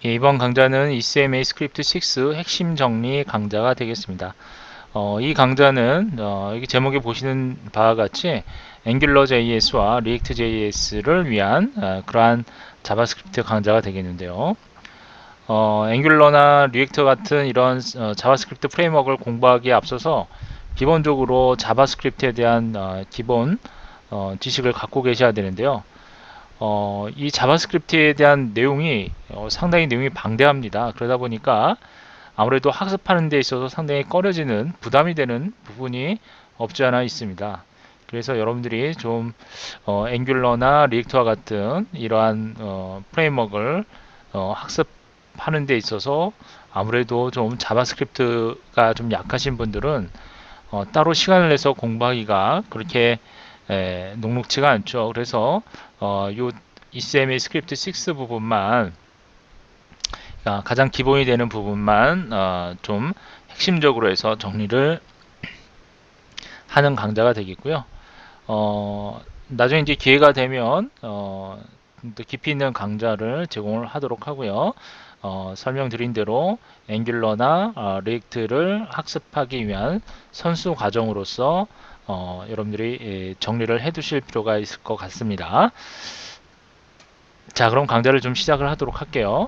예, 이번 강좌는 ECMA 스크립트 6 핵심 정리 강좌가 되겠습니다. 이 강좌는 여기 제목에 보시는 바와 같이 Angular JS와 React JS를 위한 그러한 자바스크립트 강좌가 되겠는데요. 앵귤러나 리액터 같은 이런 자바스크립트 프레임워크를 공부하기에 앞서서 기본적으로 자바스크립트에 대한 기본 지식을 갖고 계셔야 되는데요. 이 자바스크립트에 대한 내용이 상당히 내용이 방대합니다. 그러다 보니까 아무래도 학습하는 데 있어서 상당히 꺼려지는 부담이 되는 부분이 없지 않아 있습니다. 그래서 여러분들이 좀 앵귤러나 리액터와 같은 이러한 프레임워크를 학습하는 데 있어서 아무래도 좀 자바스크립트가 좀 약하신 분들은 따로 시간을 내서 공부하기가 그렇게 녹록지가 않죠. 그래서 요 ECMA 스크립트 6 부분만 가장 기본이 되는 부분만 좀 핵심적으로 해서 정리를 하는 강좌가 되겠고요. 나중에 이제 기회가 되면 또 깊이 있는 강좌를 제공을 하도록 하고요. 설명드린 대로 앵귤러나 리액트를 학습하기 위한 선수 과정으로서 여러분들이 정리를 해 두실 필요가 있을 것 같습니다. 자, 그럼 강좌를 좀 시작을 하도록 할게요.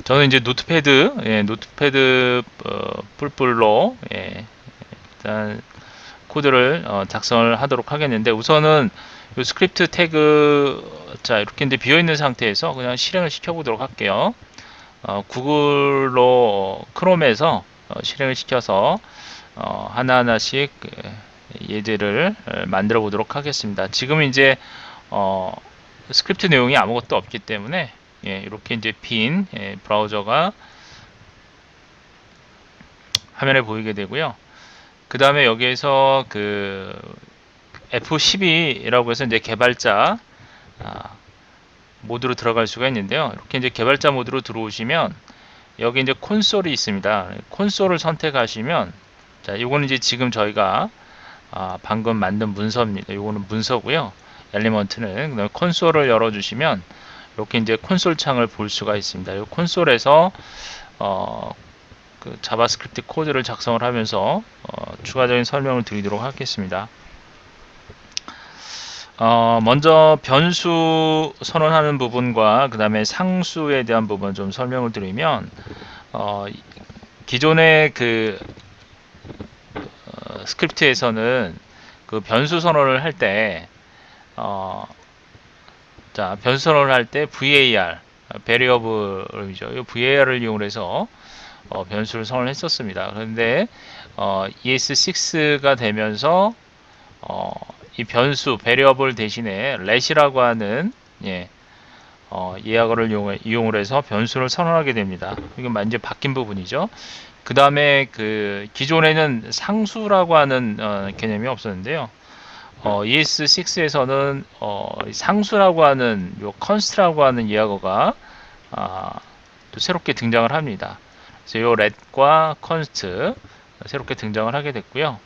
저는 이제 노트패드 뿔뿔로 일단 코드를 작성을 하도록 하겠는데, 우선은 이 스크립트 태그, 자, 이렇게 이제 비어 있는 상태에서 그냥 실행을 시켜 보도록 할게요. 구글로 크롬에서 실행을 시켜서 하나하나씩 예제를 만들어 보도록 하겠습니다. 지금 이제 스크립트 내용이 아무것도 없기 때문에 이렇게 이제 빈 브라우저가 화면에 보이게 되고요. 그 다음에 여기에서 그 F12라고 해서 이제 개발자 모드로 들어갈 수가 있는데요. 이렇게 이제 개발자 모드로 들어오시면 여기 이제 콘솔이 있습니다. 콘솔을 선택하시면, 자, 이거는 이제 지금 저희가 방금 만든 문서입니다. 이거는 문서고요. 엘리먼트는 그다음에 콘솔을 열어주시면 이렇게 이제 콘솔 창을 볼 수가 있습니다. 이 콘솔에서 그 자바스크립트 코드를 작성을 하면서 추가적인 설명을 드리도록 하겠습니다. 먼저 변수 선언하는 부분과 그 다음에 상수에 대한 부분 좀 설명을 드리면, 기존의 그 스크립트에서는 그 변수 선언을 할 때, 자, 변수 선언을 할 때 var, variable이죠. 이 var을 이용해서 변수를 선언을 했었습니다. 그런데 ES6가 되면서 이 변수 variable 대신에 let이라고 하는 예약어를 이용을 해서 변수를 선언하게 됩니다. 이건 이제 바뀐 부분이죠. 그 다음에 그 기존에는 상수라고 하는 개념이 없었는데요. ES6에서는 상수라고 하는 요 const라고 하는 예약어가 또 새롭게 등장을 합니다. 그래서 요 let과 const 새롭게 등장을 하게 됐고요.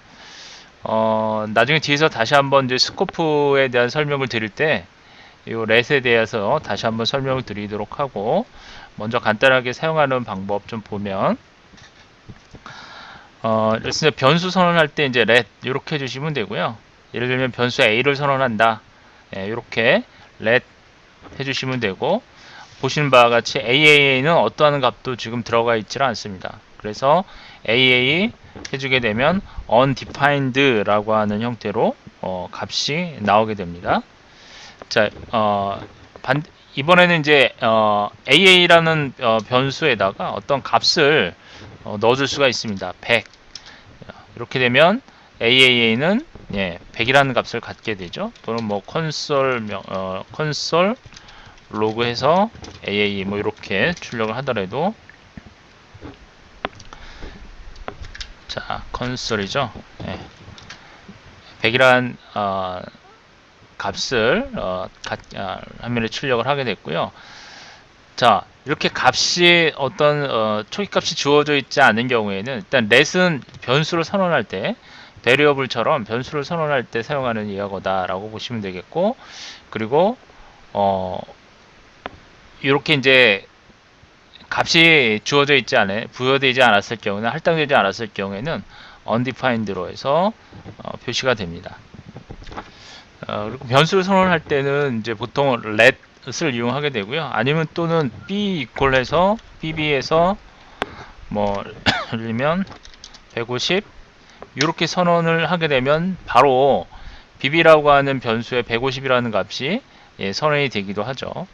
나중에 뒤에서 다시 한번 이제 스코프에 대한 설명을 드릴 때 이 let에 대해서 다시 한번 설명을 드리도록 하고, 먼저 간단하게 사용하는 방법 좀 보면, 변수 선언할 때 이제 let 이렇게 해주시면 되고요. 예를 들면 변수 a를 선언한다, 이렇게 let 해주시면 되고, 보시는 바와 같이 AAA는 어떠한 값도 지금 들어가 있지 않습니다. 그래서 AA 해주게 되면 undefined라고 하는 형태로 값이 나오게 됩니다. 자, 이번에는 이제 AA라는 변수에다가 어떤 값을 넣어줄 수가 있습니다. 100. 이렇게 되면 AAA는 100이라는 값을 갖게 되죠. 또는 뭐 콘솔 로그해서 AAE 뭐 이렇게 출력을 하더라도, 자, 콘솔이죠. 100이란 값을 화면에 출력을 하게 됐고요. 자, 이렇게 값이 어떤 초기 값이 주어져 있지 않은 경우에는 일단 let은 변수를 선언할 때 variable처럼 변수를 선언할 때 사용하는 예약어다라고 보시면 되겠고, 그리고 이렇게 이제 값이 주어져 있지 않아 부여되지 않았을 경우는 할당되지 않았을 경우에는 undefined로 해서 표시가 됩니다. 그리고 변수를 선언할 때는 이제 보통 let을 이용하게 되고요. 아니면 또는 b 이퀄해서 bb에서 뭐 예를 들면 150 이렇게 선언을 하게 되면 바로 bb라고 하는 변수에 150이라는 값이 선언이 되기도 하죠.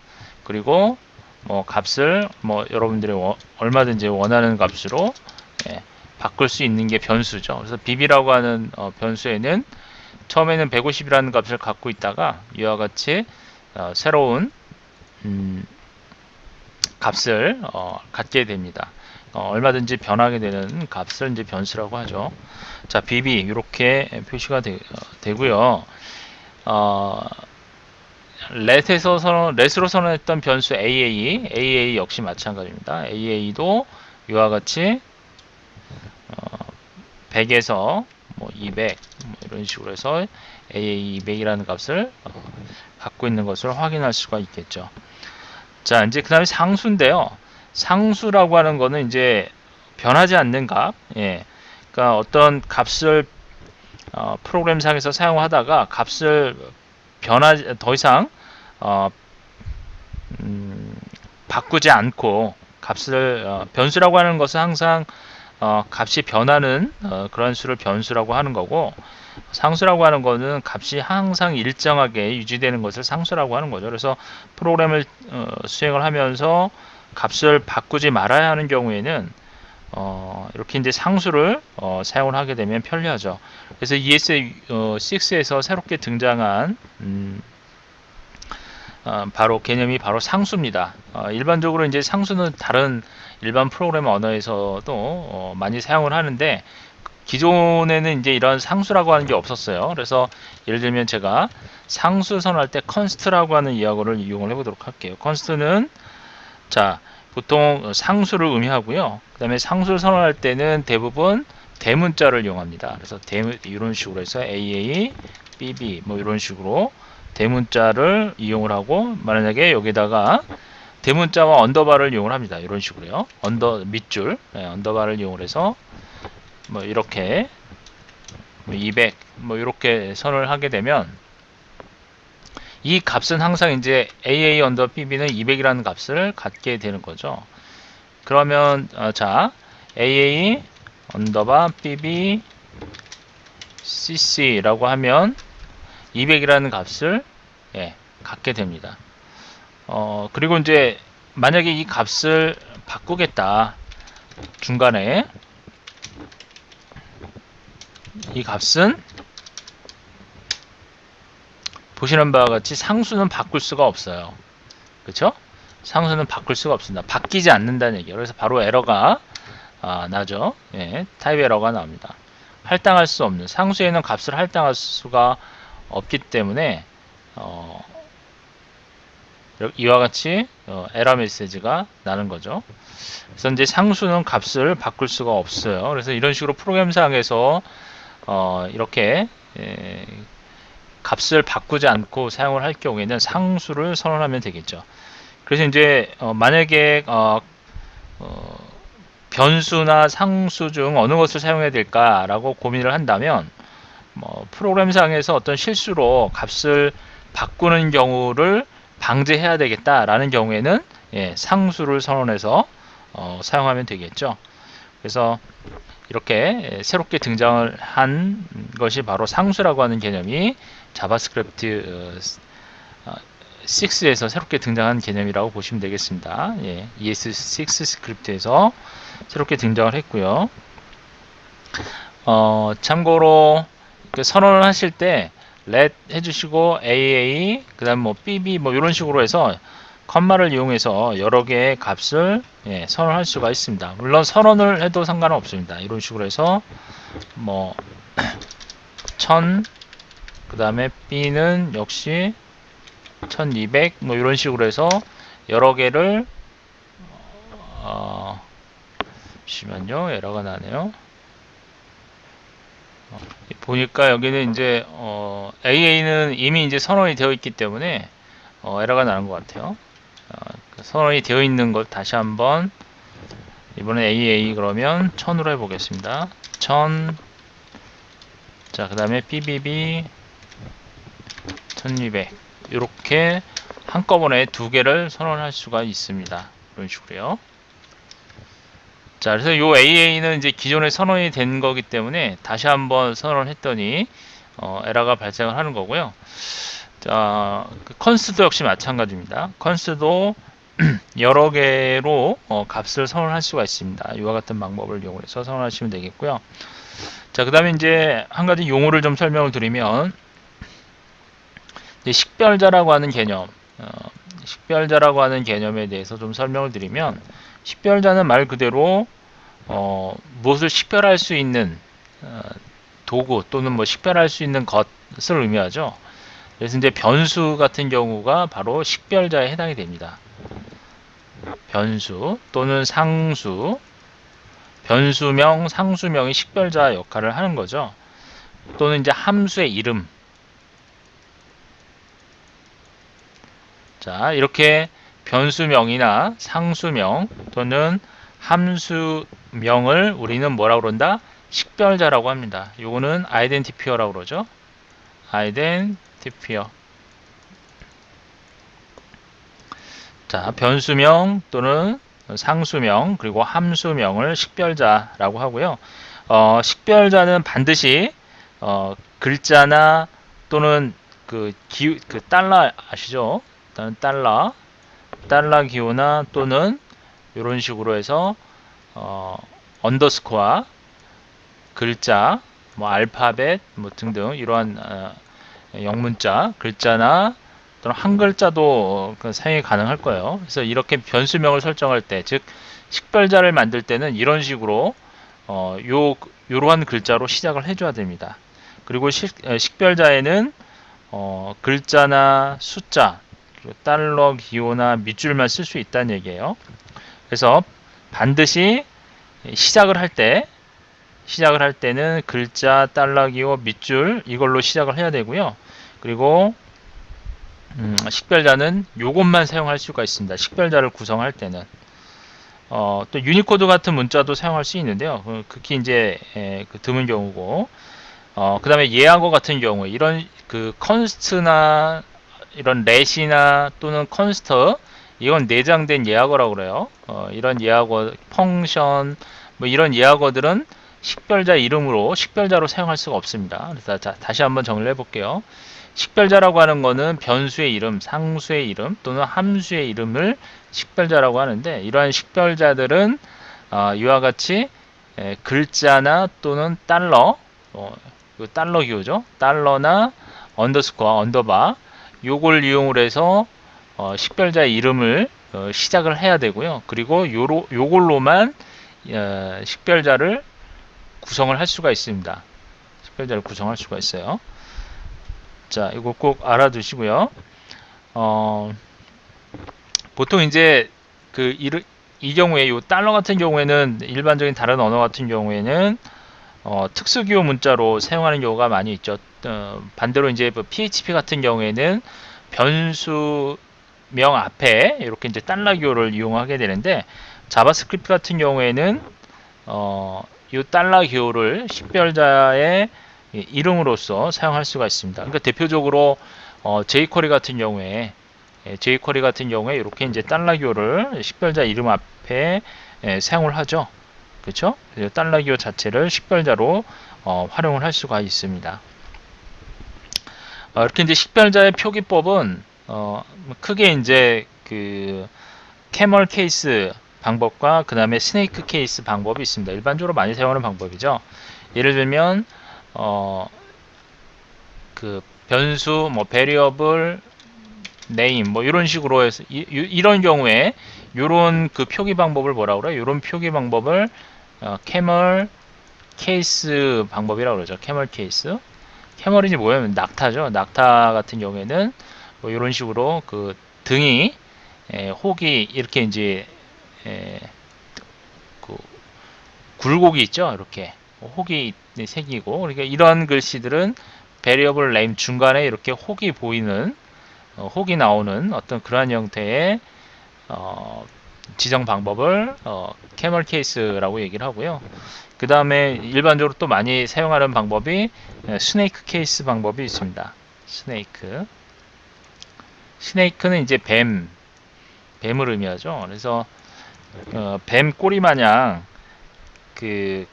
그리고 뭐 값을 뭐 여러분들이 얼마든지 원하는 값으로 바꿀 수 있는 게 변수죠. 그래서 bb라고 하는 변수에는 처음에는 150이라는 값을 갖고 있다가 이와 같이 새로운 값을 갖게 됩니다. 얼마든지 변하게 되는 값을 이제 변수라고 하죠. 자, bb 이렇게 표시가 되고요. let으로 선언했던 변수 AA 역시 마찬가지입니다. AA도 이와 같이 100에서 뭐 200 뭐 이런 식으로 해서 AA 200이라는 값을 갖고 있는 것을 확인할 수가 있겠죠. 자, 이제 그 다음에 상수인데요. 상수라고 하는 거는 이제 변하지 않는 값, 그러니까 어떤 값을 프로그램상에서 사용하다가 값을 더 이상 바꾸지 않고 값을 변수라고 하는 것은 항상 값이 변하는 그런 수를 변수라고 하는 거고, 상수라고 하는 거는 값이 항상 일정하게 유지되는 것을 상수라고 하는 거죠. 그래서 프로그램을 수행을 하면서 값을 바꾸지 말아야 하는 경우에는 이렇게 이제 상수를 사용을 하게 되면 편리하죠. 그래서 ES6에서 새롭게 등장한 바로 개념이 바로 상수입니다. 일반적으로 이제 상수는 다른 일반 프로그램 언어에서도 많이 사용을 하는데, 기존에는 이제 이런 상수라고 하는 게 없었어요. 그래서 예를 들면 제가 상수 선언할 때 const라고 하는 이어거를 이용을 해보도록 할게요. const는 자, 보통 상수를 의미하고요. 그 다음에 상수를 선언할 때는 대부분 대문자를 이용합니다. 그래서 이런 식으로 해서 AA, BB 뭐 이런 식으로 대문자를 이용을 하고, 만약에 여기다가 대문자와 언더바를 이용을 합니다. 이런 식으로요. 밑줄 언더바를 이용을 해서 뭐 이렇게 200 뭐 이렇게 선언을 하게 되면 이 값은 항상 이제 AA 언더 BB는 200이라는 값을 갖게 되는 거죠. 그러면 자, AA 언더바 BB CC라고 하면 200이라는 값을 갖게 됩니다. 그리고 이제 만약에 이 값을 바꾸겠다, 중간에 이 값은 보시는 바와 같이 상수는 바꿀 수가 없어요. 그렇죠? 상수는 바꿀 수가 없습니다. 바뀌지 않는다는 얘기예요. 그래서 바로 에러가 나죠. 타입 에러가 나옵니다. 할당할 수 없는, 상수에는 값을 할당할 수가 없기 때문에 이와 같이 에러 메시지가 나는 거죠. 그래서 이제 상수는 값을 바꿀 수가 없어요. 그래서 이런 식으로 프로그램상에서 이렇게 값을 바꾸지 않고 사용을 할 경우에는 상수를 선언하면 되겠죠. 그래서 이제 만약에 변수나 상수 중 어느 것을 사용해야 될까라고 고민을 한다면, 프로그램상에서 어떤 실수로 값을 바꾸는 경우를 방지해야 되겠다라는 경우에는 상수를 선언해서 사용하면 되겠죠. 그래서 이렇게 새롭게 등장을 한 것이 바로 상수라고 하는 개념이 자바스크립트 6에서 새롭게 등장한 개념이라고 보시면 되겠습니다. ES6 스크립트에서 새롭게 등장을 했고요. 참고로 선언을 하실 때 let 해주시고 AA 그 다음 뭐 BB 뭐 이런 식으로 해서 컴마를 이용해서 여러 개의 값을 선언할 수가 있습니다. 물론 선언을 해도 상관은 없습니다. 이런 식으로 해서 뭐 1000 그 다음에 B는 역시 1200 뭐 이런 식으로 해서 여러 개를 잠시만요, 에러가 나네요. 보니까 여기는 이제 AA는 이미 이제 선언이 되어 있기 때문에 에러가 나는 것 같아요. 선언이 되어 있는 것 다시 한번 이번엔 AA 그러면 1000으로 해보겠습니다. 1000. 자, 그 다음에 BBB 1200 이렇게 한꺼번에 두 개를 선언할 수가 있습니다. 이런 식으로요. 자, 그래서 요 AA는 이제 기존에 선언이 된 거기 때문에 다시 한번 선언을 했더니 에러가 발생을 하는 거고요. 자, 그 컨스도 역시 마찬가지입니다. 컨스도 여러 개로 값을 선언할 수가 있습니다. 이와 같은 방법을 이용해서 선언하시면 되겠고요. 자, 그 다음에 이제 한 가지 용어를 좀 설명을 드리면 식별자라고 하는 개념, 식별자라고 하는 개념에 대해서 좀 설명을 드리면 식별자는 말 그대로 무엇을 식별할 수 있는 도구 또는 뭐 식별할 수 있는 것을 의미하죠. 그래서 이제 변수 같은 경우가 바로 식별자에 해당이 됩니다. 변수 또는 상수, 변수명, 상수명이 식별자 역할을 하는 거죠. 또는 이제 함수의 이름. 자, 이렇게 변수명이나 상수명 또는 함수명을 우리는 뭐라고 그런다? 식별자라고 합니다. 요거는 아이덴티피어라고 그러죠. 아이덴티피어. 자, 변수명 또는 상수명 그리고 함수명을 식별자라고 하고요. 식별자는 반드시 글자나 또는 그 달러 아시죠? 달러 기호나 또는 이런 식으로 해서 언더스코어 글자, 뭐 알파벳 뭐 등등 이러한 영문자 글자나 또는 한 글자도 사용이 가능할 거예요. 그래서 이렇게 변수명을 설정할 때, 즉 식별자를 만들 때는 이런 식으로 요러한 글자로 시작을 해줘야 됩니다. 그리고 식별자에는 글자나 숫자, 달러 기호나 밑줄만 쓸 수 있다는 얘기예요. 그래서 반드시 시작을 할 때는 글자, 달러 기호, 밑줄 이걸로 시작을 해야 되고요. 그리고 식별자는 요것만 사용할 수가 있습니다. 식별자를 구성할 때는 또 유니코드 같은 문자도 사용할 수 있는데요. 극히 이제 그 드문 경우고 그 다음에 예하거 같은 경우 이런 그 컨스트나 이런 렛이나 또는 컨스터 이건 내장된 예하거라고 그래요. 이런 예하거 펑션 뭐 이런 예하거들은 식별자 이름으로 식별자로 사용할 수가 없습니다. 그래서 다시 한번 정리를 해볼게요. 식별자라고 하는 거는 변수의 이름, 상수의 이름 또는 함수의 이름을 식별자라고 하는데 이러한 식별자들은 이와 같이 글자나 또는 달러, 달러 기호죠. 달러나 언더스코어, 언더바 요걸 이용을 해서 식별자의 이름을 시작을 해야 되고요. 그리고 요걸로만 식별자를 구성을 할 수가 있습니다. 식별자를 구성할 수가 있어요. 자, 이거 꼭 알아두시고요. 보통 이제 이 경우에 요 달러 같은 경우에는 일반적인 다른 언어 같은 경우에는 특수기호 문자로 사용하는 경우가 많이 있죠. 반대로 이제 PHP 같은 경우에는 변수명 앞에 이렇게 이제 달러 기호를 이용하게 되는데 자바스크립트 같은 경우에는 이 달러 기호를 식별자의 이름으로서 사용할 수가 있습니다. 그러니까 대표적으로 jQuery 같은 경우에 이렇게 이제 달러 기호를 식별자 이름 앞에 사용을 하죠. 그렇죠? 달러 기호 자체를 식별자로 활용을 할 수가 있습니다. 이렇게 이제 식별자의 표기법은 크게 이제 그 캐멀 케이스 방법과 그 다음에 스네이크 케이스 방법이 있습니다. 일반적으로 많이 사용하는 방법이죠. 예를 들면 그 변수 뭐 variable name 뭐 이런 식으로 해서 이런 경우에 이런 그 표기 방법을 뭐라고 그래요? 이런 표기 방법을 캐멀 케이스 방법이라고 그러죠. 캐멀 케이스. 캐멀이 뭐냐면 낙타죠. 낙타 같은 경우에는 뭐 이런 식으로 그 등이 혹이 이렇게 이제 그 굴곡이 있죠. 이렇게 혹이 새기고 그러니까 이런 글씨들은 variable name 중간에 이렇게 혹이 보이는 혹이 나오는 어떤 그러한 형태의 지정 방법을 캐멀 케이스라고 얘기를 하고요. 그 다음에 일반적으로 또 많이 사용하는 방법이 스네이크 케이스 방법이 있습니다. 스네이크는 이제 뱀을 의미하죠. 그래서 뱀 꼬리 마냥 그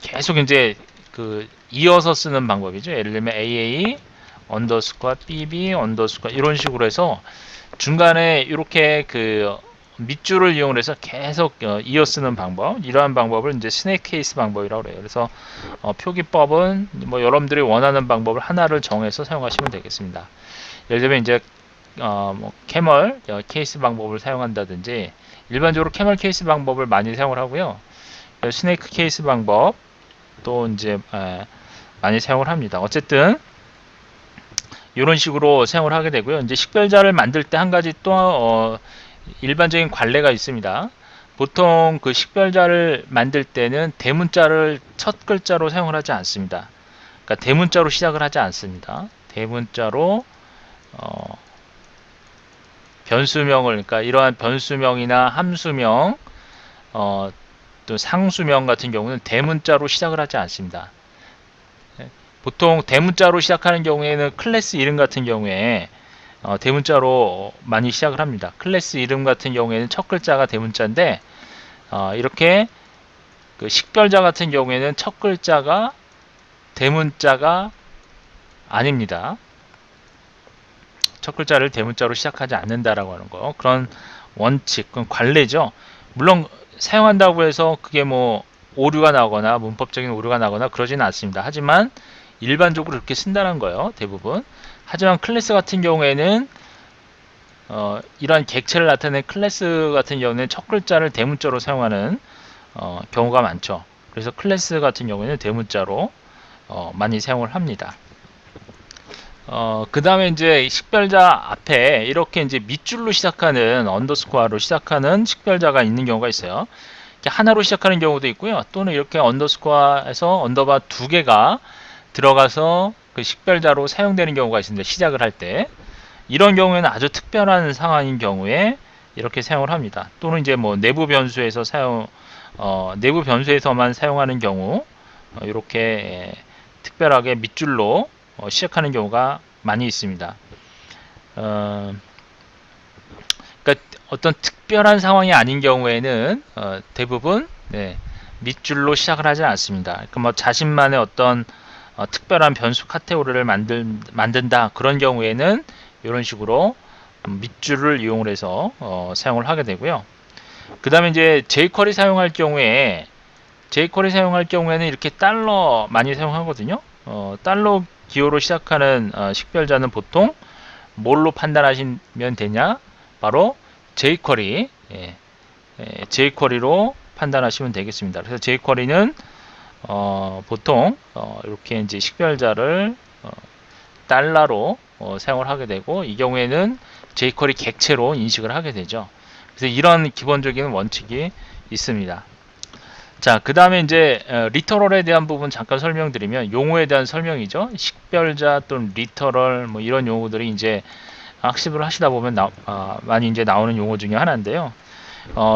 계속 이제 이어서 쓰는 방법이죠. 예를 들면 AA 언더스코어 BB 언더스코어 이런 식으로 해서 중간에 이렇게 밑줄을 이용해서 계속 이어 쓰는 방법, 이러한 방법을 이제 스네이크 케이스 방법이라고 그래요. 그래서 표기법은 뭐 여러분들이 원하는 방법을 하나를 정해서 사용하시면 되겠습니다. 예를 들면 이제 뭐 캐멀 케이스 방법을 사용한다든지, 일반적으로 캐멀 케이스 방법을 많이 사용을 하고요. 스네이크 케이스 방법 또 이제 많이 사용을 합니다. 어쨌든 이런 식으로 사용을 하게 되고요. 이제 식별자를 만들 때 한 가지 또 일반적인 관례가 있습니다. 보통 그 식별자를 만들 때는 대문자를 첫 글자로 사용을 하지 않습니다. 그러니까 대문자로 시작을 하지 않습니다. 대문자로 변수명을, 그러니까 이러한 변수명이나 함수명, 또 상수명 같은 경우는 대문자로 시작을 하지 않습니다. 보통 대문자로 시작하는 경우에는 클래스 이름 같은 경우에 대문자로 많이 시작을 합니다. 클래스 이름 같은 경우에는 첫 글자가 대문자인데, 이렇게 식별자 같은 경우에는 첫 글자가 대문자가 아닙니다. 첫 글자를 대문자로 시작하지 않는다라고 하는 거, 그런 원칙, 그건 관례죠. 물론 사용한다고 해서 그게 뭐 오류가 나거나 문법적인 오류가 나거나 그러지는 않습니다. 하지만 일반적으로 이렇게 쓴다는 거예요, 대부분. 하지만 클래스 같은 경우에는 이러한 객체를 나타내는 클래스 같은 경우는 첫 글자를 대문자로 사용하는 경우가 많죠. 그래서 클래스 같은 경우에는 대문자로 많이 사용을 합니다. 그 다음에 이제 식별자 앞에 이렇게 이제 밑줄로 시작하는, 언더스코어로 시작하는 식별자가 있는 경우가 있어요. 이렇게 하나로 시작하는 경우도 있고요. 또는 이렇게 언더스코어에서 언더바 두 개가 들어가서 그 식별자로 사용되는 경우가 있습니다. 시작을 할 때. 이런 경우에는 아주 특별한 상황인 경우에 이렇게 사용을 합니다. 또는 이제 뭐 내부 변수에서 내부 변수에서만 사용하는 경우, 이렇게 특별하게 밑줄로 시작하는 경우가 많이 있습니다. 그러니까 어떤 특별한 상황이 아닌 경우에는 대부분 밑줄로 시작을 하지 않습니다. 그러니까 뭐 자신만의 어떤 특별한 변수 카테고리를 만든다, 그런 경우에는 이런 식으로 밑줄을 이용을 해서 사용을 하게 되고요. 그 다음에 이제 jQuery 사용할 경우에는 이렇게 달러 많이 사용하거든요. 달러 기호로 시작하는 식별자는 보통 뭘로 판단하시면 되냐? 바로 jQuery, jQuery로 판단하시면 되겠습니다. 그래서 jQuery는 보통 이렇게 이제 식별자를 달러로 사용을 하게 되고, 이 경우에는 jQuery 객체로 인식을 하게 되죠. 그래서 이런 기본적인 원칙이 있습니다. 자, 그 다음에 이제 리터럴에 대한 부분 잠깐 설명드리면, 용어에 대한 설명이죠. 식별자 또는 리터럴, 뭐 이런 용어들이 이제 학습을 하시다 보면 많이 이제 나오는 용어 중에 하나인데요.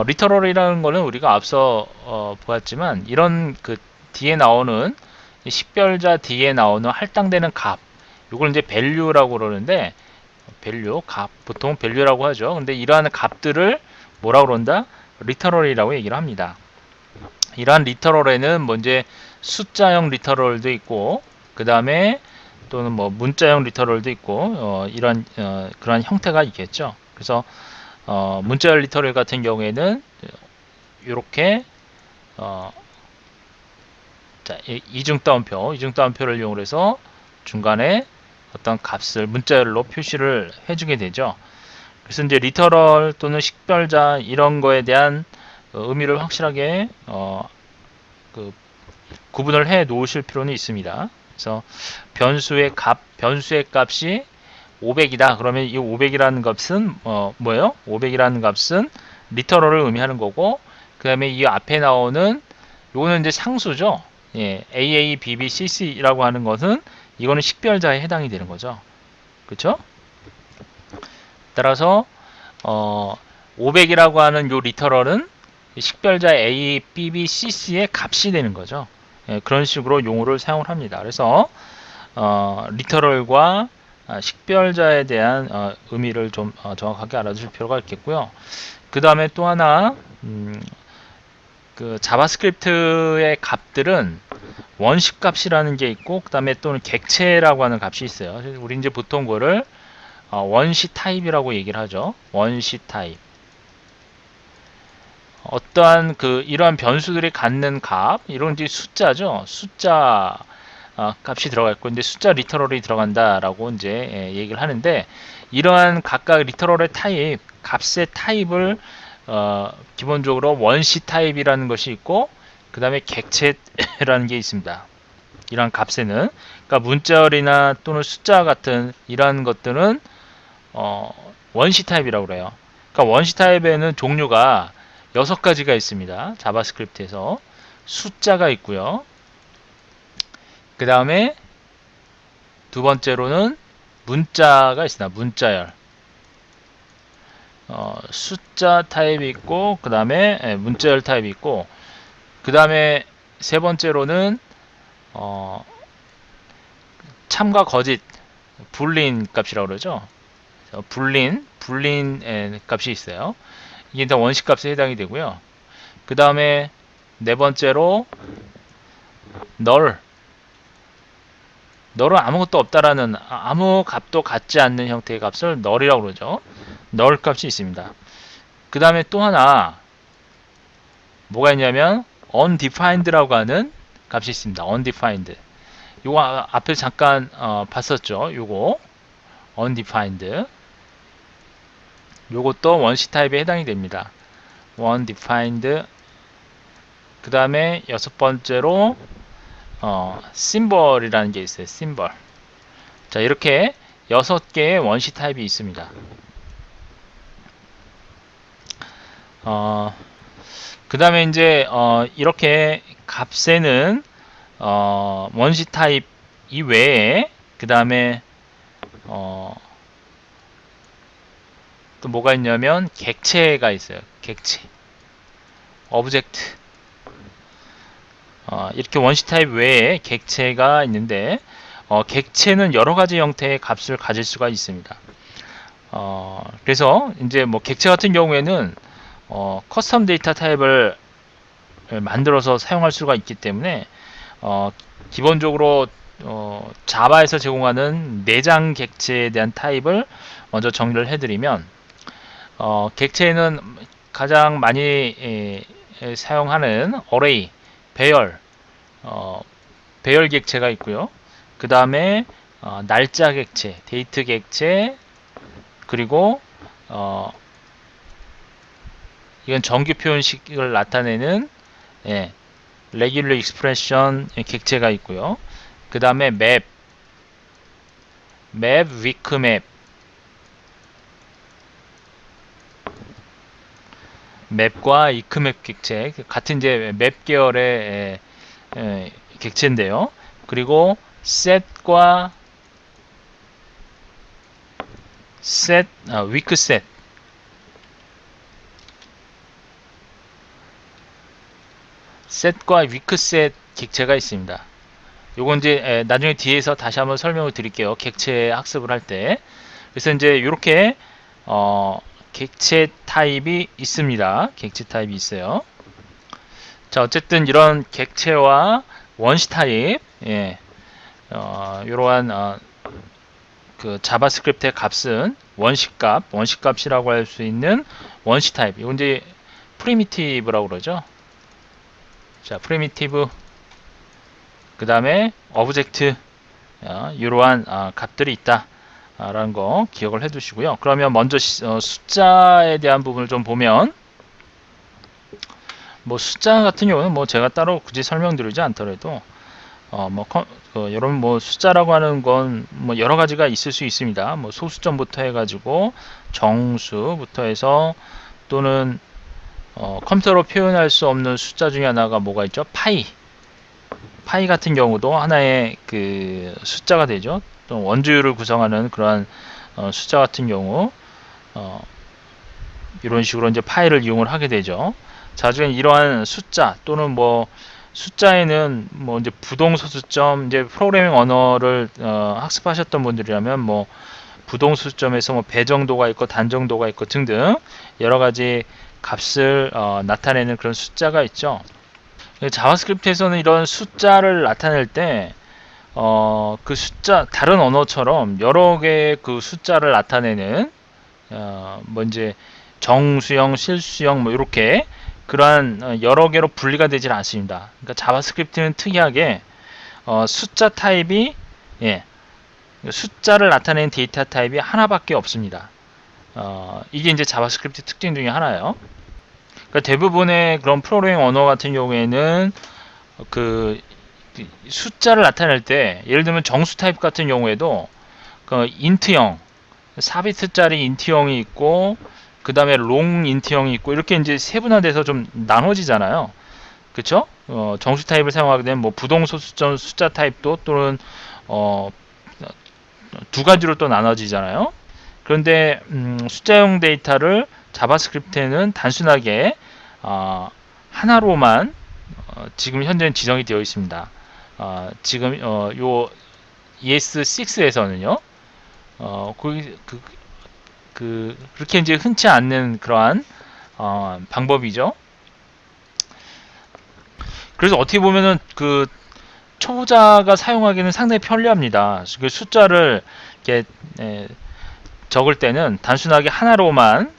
리터럴이라는 거는 우리가 앞서 보았지만, 이런 뒤에 나오는 식별자 뒤에 나오는 할당되는 값, 이걸 이제 value라고 그러는데, 값, 보통 value라고 하죠. 근데 이러한 값들을 뭐라고 그런다? 리터럴이라고 얘기를 합니다. 이러한 리터럴에는 먼저 숫자형 리터럴도 있고, 그 다음에 또는 뭐 문자형 리터럴도 있고, 이런 그러한 형태가 있겠죠. 그래서 문자형 리터럴 같은 경우에는 이렇게 이중따옴표를 이용해서 중간에 어떤 값을 문자열로 표시를 해주게 되죠. 그래서 이제 리터럴 또는 식별자 이런 거에 대한 의미를 확실하게 구분을 해 놓으실 필요는 있습니다. 그래서 변수의 값이 500이다. 그러면 이 500이라는 값은 뭐예요? 500이라는 값은 리터럴을 의미하는 거고, 그 다음에 이 앞에 나오는 요거는 이제 상수죠. AA, BB, CC라고 하는 것은 이거는 식별자에 해당이 되는 거죠. 그렇죠? 따라서 500이라고 하는 요 리터럴은 식별자 A, B, B, C, C의 값이 되는 거죠. 예, 그런 식으로 용어를 사용을 합니다. 그래서 리터럴과 식별자에 대한 의미를 좀 정확하게 알아두실 필요가 있겠고요. 그 다음에 또 하나 그 자바스크립트의 값들은 원식 값이라는 게 있고 그 다음에 또는 객체라고 하는 값이 있어요. 우리 이제 보통 그거를 원시 타입이라고 얘기를 하죠. 원시 타입. 어떠한 이러한 변수들이 갖는 값, 이런 이제 숫자죠. 숫자 값이 들어가 있고, 근데 숫자 리터럴이 들어간다라고 이제 얘기를 하는데, 이러한 각각 리터럴의 타입, 값의 타입을 기본적으로 원시 타입이라는 것이 있고, 그 다음에 객체라는 게 있습니다. 이러한 값에는, 그러니까 문자열이나 또는 숫자 같은 이러한 것들은 원시 타입이라고 그래요. 그러니까 원시 타입에는 종류가 6가지가 있습니다. 자바스크립트에서 숫자가 있고요. 그 다음에 두 번째로는 문자가 있습니다. 문자열. 숫자 타입이 있고 그 다음에 문자열 타입이 있고 그 다음에 세 번째로는 참과 거짓 불린 값이라고 그러죠. 불린 값이 있어요. 이게 다 원식 값에 해당이 되고요. 그 다음에 네 번째로 널은 아무것도 없다라는 아무 값도 갖지 않는 형태의 값을 널이라고 그러죠. 널 값이 있습니다. 그 다음에 또 하나 뭐가 있냐면 undefined라고 하는 값이 있습니다. undefined. 요거 앞에 잠깐 봤었죠. 요거 undefined. 요것도 원시 타입에 해당이 됩니다. undefined. 그 다음에 여섯 번째로 심벌이라는 게 있어요. 심벌. 자, 이렇게 6개의 원시 타입이 있습니다. 그 다음에 이제 이렇게 값에는 원시 타입 이외에 그 다음에 또 뭐가 있냐면 객체가 있어요. 객체. 오브젝트. 이렇게 원시 타입 외에 객체가 있는데 객체는 여러 가지 형태의 값을 가질 수가 있습니다. 그래서 이제 뭐 객체 같은 경우에는 커스텀 데이터 타입을 만들어서 사용할 수가 있기 때문에 기본적으로 자바에서 제공하는 내장 객체에 대한 타입을 먼저 정리를 해드리면 객체는 가장 많이 사용하는 어레이, 배열, 배열 객체가 있고요. 그 다음에 날짜 객체, 데이트 객체, 그리고 이건 정규 표현식을 나타내는 레귤러 익스프레션 객체가 있고요. 그 다음에 맵, 위크 맵, 맵과 이크맵 객체 같은 이제 맵 계열의 객체인데요. 그리고 셋과 위크 셋, 셋과 위크 셋 객체가 있습니다. 요건 이제 나중에 뒤에서 다시 한번 설명을 드릴게요. 객체 학습을 할 때. 그래서 이제 이렇게 객체 타입이 있습니다. 객체 타입이 있어요. 자, 어쨌든 이런 객체와 원시 타입, 이러한 그 자바스크립트의 값은 원시값이라고 할 수 있는 원시 타입. 이건 이제 프리미티브라고 그러죠. 자, 프리미티브. 그 다음에 오브젝트. 이러한 값들이 있다. 라는 거 기억을 해 두시고요. 그러면 먼저 숫자에 대한 부분을 좀 보면 뭐 숫자 같은 경우는 뭐 제가 따로 굳이 설명드리지 않더라도 여러분 뭐 숫자라고 하는 건 뭐 여러 가지가 있을 수 있습니다. 뭐 소수점부터 해가지고 정수부터 해서 또는 컴퓨터로 표현할 수 없는 숫자 중에 하나가 뭐가 있죠? 파이 같은 경우도 하나의 그 숫자가 되죠. 또 원주율을 구성하는 그러한 숫자 같은 경우 어, 이런 식으로 이제 파일을 이용을 하게 되죠. 나중에 이러한 숫자 또는 뭐 숫자에는 뭐 이제 부동소수점, 이제 프로그래밍 언어를 학습하셨던 분들이라면 뭐 부동소수점에서 뭐 배정도가 있고 단정도가 있고 등등 여러 가지 값을 나타내는 그런 숫자가 있죠. 자바스크립트에서는 이런 숫자를 나타낼 때 그 숫자 다른 언어처럼 여러 개의 그 숫자를 나타내는 뭐 이제 정수형, 실수형 뭐 이렇게 그러한 여러 개로 분리가 되질 않습니다. 그러니까 자바스크립트는 특이하게 숫자 타입이 예, 숫자를 나타내는 데이터 타입이 하나밖에 없습니다. 이게 이제 자바스크립트 특징 중에 하나예요. 그러니까 대부분의 그런 프로그래밍 언어 같은 경우에는 그 숫자를 나타낼 때 예를 들면 정수 타입 같은 경우에도 그 인트형 4비트짜리 인트형이 있고 그 다음에 롱 인트형이 있고 이렇게 이제 세분화돼서 좀 나눠지잖아요. 그쵸? 정수 타입을 사용하게 되면 뭐 부동소수점 숫자 타입도 또는 두 가지로 또 나눠지잖아요. 그런데 숫자형 데이터를 자바스크립트에는 단순하게 하나로만 지금 현재는 지정이 되어 있습니다. 지금 요 ES6에서는요. 그렇게 이제 흔치 않는 그러한 방법이죠. 그래서 어떻게 보면은 그 초보자가 사용하기는 상당히 편리합니다. 그 숫자를 이렇게 적을 때는 단순하게 하나로만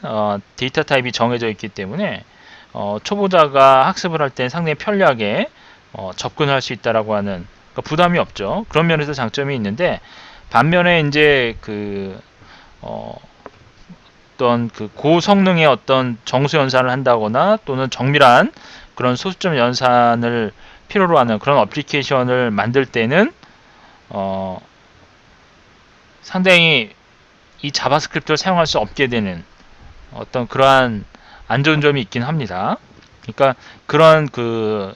데이터 타입이 정해져 있기 때문에 초보자가 학습을 할 때는 상당히 편리하게 접근할 수 있다라고 하는 그러니까 부담이 없죠. 그런 면에서 장점이 있는데 반면에 이제 어떤 그 고성능의 어떤 정수 연산을 한다거나 또는 정밀한 그런 소수점 연산을 필요로 하는 그런 어플리케이션을 만들 때는 상당히 이 자바스크립트를 사용할 수 없게 되는 어떤 그러한 안 좋은 점이 있긴 합니다. 그러니까 그런 그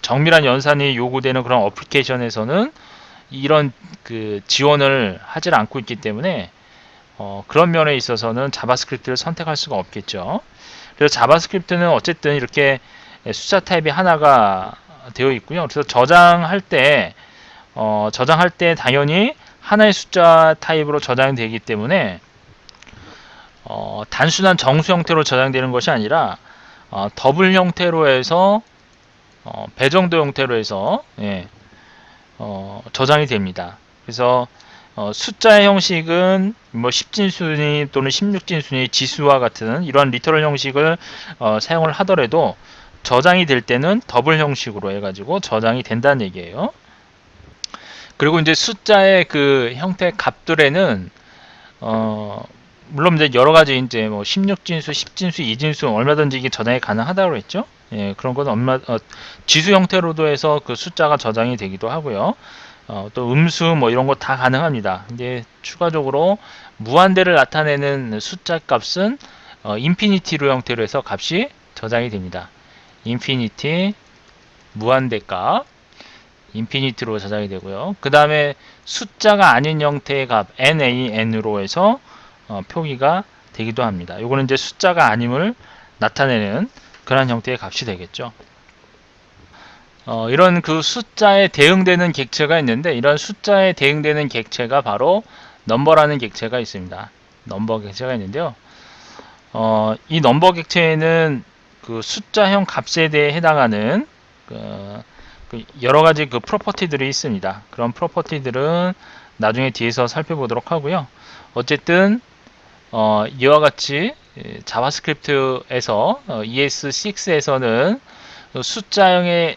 정밀한 연산이 요구되는 그런 어플리케이션에서는 이런 그 지원을 하질 않고 있기 때문에 그런 면에 있어서는 자바스크립트를 선택할 수가 없겠죠. 그래서 자바스크립트는 어쨌든 이렇게 숫자 타입이 하나가 되어 있고요. 그래서 저장할 때 당연히 하나의 숫자 타입으로 저장이 되기 때문에 단순한 정수 형태로 저장되는 것이 아니라 더블 형태로 해서 배정도 형태로 해서 저장이 됩니다. 그래서 숫자의 형식은 뭐 10진순위 또는 16진순위 지수와 같은 이러한 리터럴 형식을 사용을 하더라도 저장이 될 때는 더블 형식으로 해가지고 저장이 된다는 얘기예요. 그리고 이제 숫자의 그 형태 값들에는 물론 이제 여러 가지 이제 뭐 16진수, 10진수, 2진수 얼마든지 이게 저장이 가능하다고 했죠. 예, 그런 건 지수 형태로도 해서 그 숫자가 저장이 되기도 하고요. 또 음수 뭐 이런 거 다 가능합니다. 근데 추가적으로 무한대를 나타내는 숫자 값은 인피니티로 형태로 해서 값이 저장이 됩니다. 인피니티 무한대 값 인피니티로 저장이 되고요. 그 다음에 숫자가 아닌 형태의 값 nan으로 해서 표기가 되기도 합니다. 이거는 이제 숫자가 아님을 나타내는 그런 형태의 값이 되겠죠. 이런 그 숫자에 대응되는 객체가 있는데 이런 숫자에 대응되는 객체가 바로 넘버라는 객체가 있습니다. 넘버 객체가 있는데요. 이 넘버 객체에는 그 숫자형 값에 대해 해당하는 여러 가지 그 프로퍼티들이 있습니다. 그런 프로퍼티들은 나중에 뒤에서 살펴보도록 하고요. 어쨌든 이와 같이 자바스크립트에서 ES6에서는 숫자형의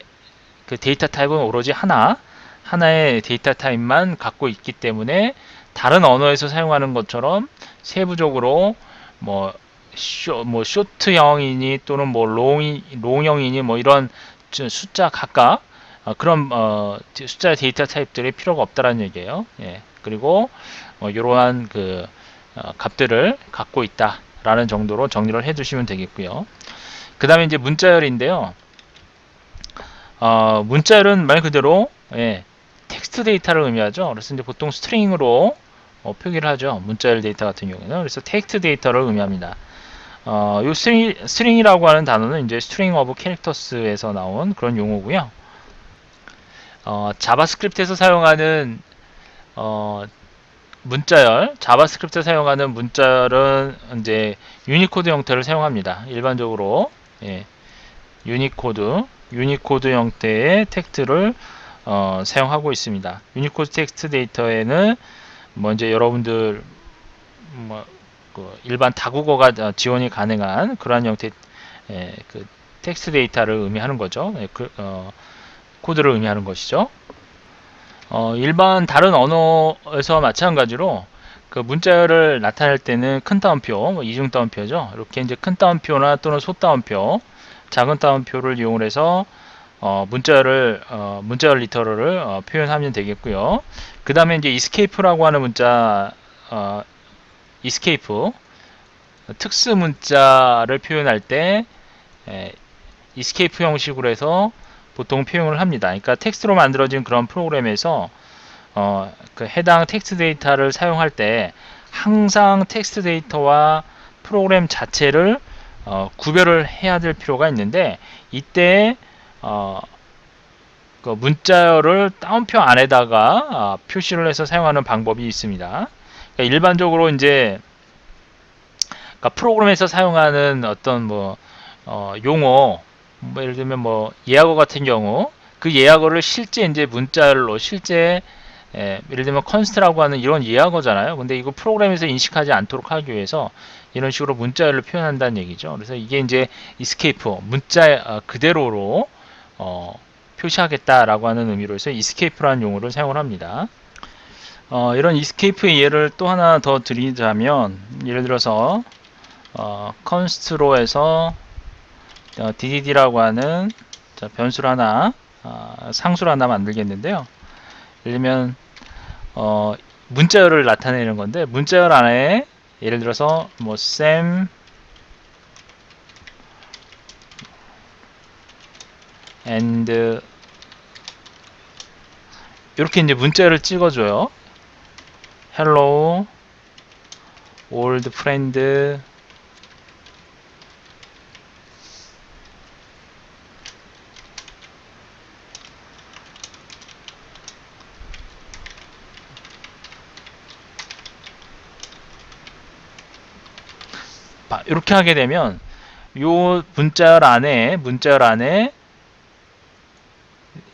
그 데이터 타입은 오로지 하나의 데이터 타입만 갖고 있기 때문에 다른 언어에서 사용하는 것처럼 세부적으로 뭐 쇼트형이니 또는 뭐 롱형이니 뭐 이런 숫자 각각 그런 숫자 데이터 타입들이 필요가 없다라는 얘기예요. 예. 그리고 이러한 그 값들을 갖고 있다라는 정도로 정리를 해두시면 되겠고요. 그 다음에 이제 문자열인데요. 문자열은 말 그대로 텍스트 데이터를 의미하죠. 그래서 이제 보통 스트링으로 표기를 하죠. 문자열 데이터 같은 경우에는. 그래서 텍스트 데이터를 의미합니다. 요 스트링이라고 하는 단어는 이제 스트링 오브 캐릭터스에서 나온 그런 용어고요. 자바스크립트에서 사용하는 문자열, 자바스크립트에 사용하는 문자열은 이제 유니코드 형태를 사용합니다. 일반적으로 유니코드 형태의 텍스트를 사용하고 있습니다. 유니코드 텍스트 데이터에는 이제 여러분들 그 일반 다국어가 지원이 가능한 그러한 형태의 그 텍스트 데이터를 의미하는 거죠. 코드를 의미하는 것이죠. 일반 다른 언어에서 마찬가지로 그 문자열을 나타낼 때는 큰 따옴표, 이중 따옴표죠. 이렇게 이제 큰 따옴표나 또는 소 따옴표, 작은 따옴표를 이용해서 문자열 리터럴을 표현하면 되겠고요. 그 다음에 이제 escape라고 하는 문자, escape 특수 문자를 표현할 때 escape 형식으로 해서 보통 표현을 합니다. 그러니까 텍스트로 만들어진 그런 프로그램에서 그 해당 텍스트 데이터를 사용할 때 항상 텍스트 데이터와 프로그램 자체를 구별을 해야 될 필요가 있는데, 이때 그 문자열을 따옴표 안에다가 표시를 해서 사용하는 방법이 있습니다. 그러니까 일반적으로 이제 그러니까 프로그램에서 사용하는 어떤 용어, 예를 들면 예약어 같은 경우, 그 예약어를 실제 이제 문자열로 예를 들면 컨스트라고 하는 이런 예약어잖아요. 근데 이거 프로그램에서 인식하지 않도록 하기 위해서 이런 식으로 문자열을 표현한다는 얘기죠. 그래서 이게 이제 escape 문자 그대로로 표시하겠다라고 하는 의미로 해서 escape라는 용어를 사용을 합니다. 이런 escape의 예를 또 하나 더 드리자면, 예를 들어서 const로 해서 DDD라고 하는 변수를 하나, 상수를 하나 만들겠는데요. 예를 들면 문자열을 나타내는 건데, 문자열 안에 예를 들어서 Sam and 이렇게 이제 문자열을 찍어줘요. Hello, old friend. 이렇게 하게 되면 요 문자열 안에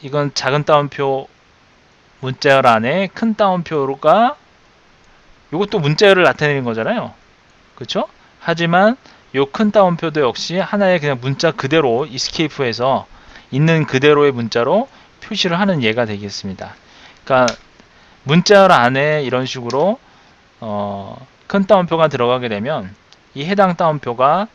이건 작은 따옴표 문자열 안에 큰 따옴표가 요것도 문자열을 나타내는 거잖아요. 그렇죠? 하지만 요 큰 따옴표도 역시 하나의 그냥 문자 그대로 escape에서 있는 그대로의 문자로 표시를 하는 예가 되겠습니다. 그러니까 문자열 안에 이런 식으로 큰 따옴표가 들어가게 되면 이 해당 따옴표가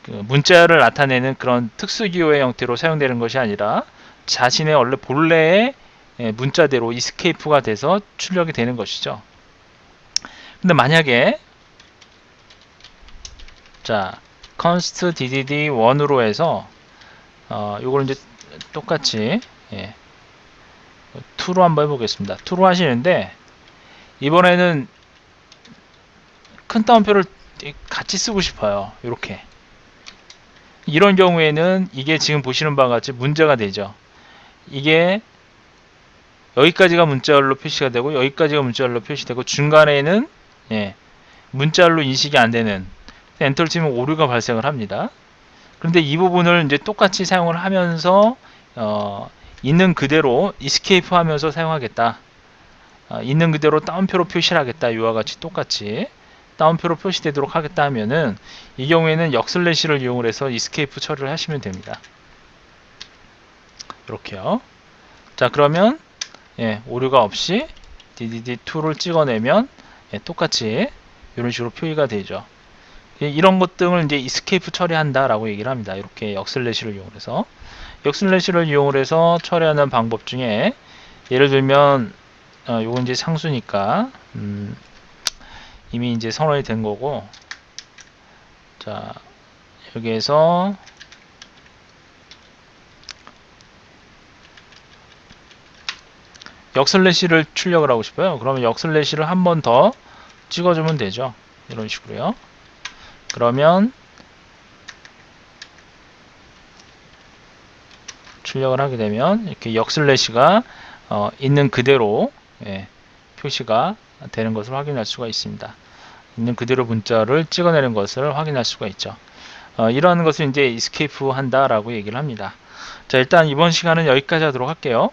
그 문자열을 나타내는 그런 특수기호의 형태로 사용되는 것이 아니라 자신의 원래 본래의 문자대로 escape가 돼서 출력이 되는 것이죠. 근데 만약에 const ddd1으로 해서 요걸 이제 똑같이 2로 한번 해보겠습니다. 2로 하시는데, 이번에는 큰 따옴표를 같이 쓰고 싶어요. 이렇게. 이런 경우에는 이게 지금 보시는 바와 같이 문제가 되죠. 이게 여기까지가 문자열로 표시가 되고 여기까지가 문자열로 표시되고 중간에는 문자열로 인식이 안 되는, 엔터를 치면 오류가 발생을 합니다. 그런데 이 부분을 이제 똑같이 사용을 하면서 있는 그대로 escape 하면서 사용하겠다. 있는 그대로 따옴표로 표시를 하겠다. 이와 같이 똑같이 따옴표로 표시되도록 하겠다 하면은, 이 경우에는 역슬래시를 이용을 해서 escape 처리를 하시면 됩니다. 이렇게요. 자, 그러면 오류가 없이 DDD2를 찍어내면 똑같이 이런 식으로 표기가 되죠. 이런 것 등을 이제 escape 처리한다라고 얘기를 합니다. 이렇게 역슬래시를 이용해서. 역슬래시를 이용해서 처리하는 방법 중에, 예를 들면 요건 이제 상수니까 이미 이제 선언이 된 거고, 자, 여기에서 역슬래시를 출력을 하고 싶어요. 그러면 역슬래시를 한 번 더 찍어주면 되죠. 이런 식으로요. 그러면 출력을 하게 되면 이렇게 역슬래시가 있는 그대로 표시가 되는 것을 확인할 수가 있습니다. 있는 그대로 문자를 찍어내는 것을 확인할 수가 있죠. 이러한 것을 이제 escape 한다라고 얘기를 합니다. 자, 일단 이번 시간은 여기까지 하도록 할게요.